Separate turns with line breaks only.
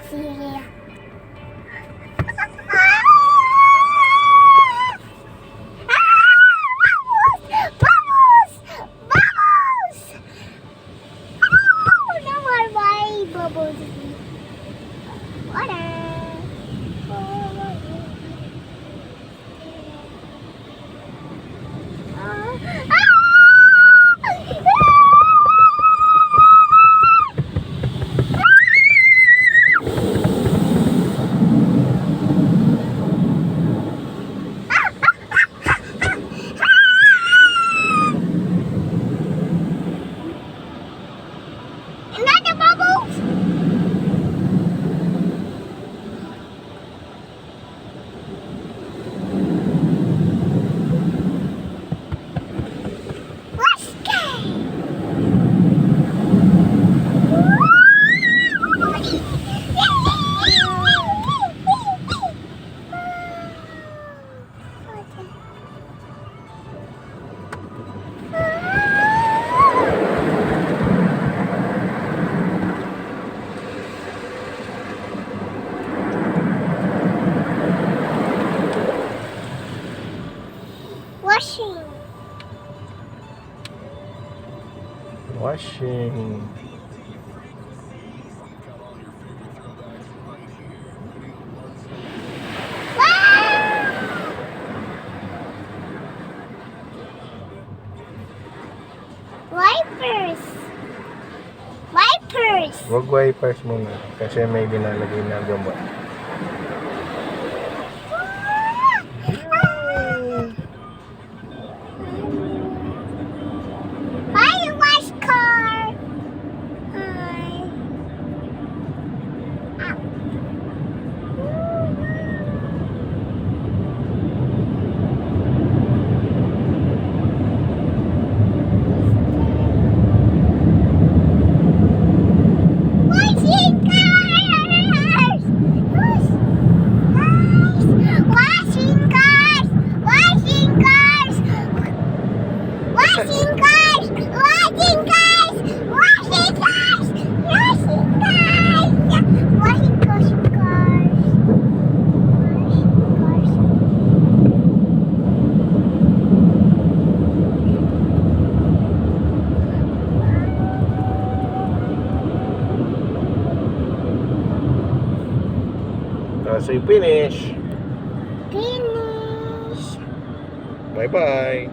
Sige. Vamos! Vamos! Oh, naman may bubbles. Water. Another bubbles. Let's go. Washing.
Washing.
Wipers. Wipers.
Wag wipers muna kasi may dinalagay na gamot.
Hi, wash car. Hi. Ow. Washing cars! Washing cars! Washing cars! Washing cars! Washing cars! Washing cars! Washing cars! Washing cars!
So you finish.
Finish.
Bye-bye.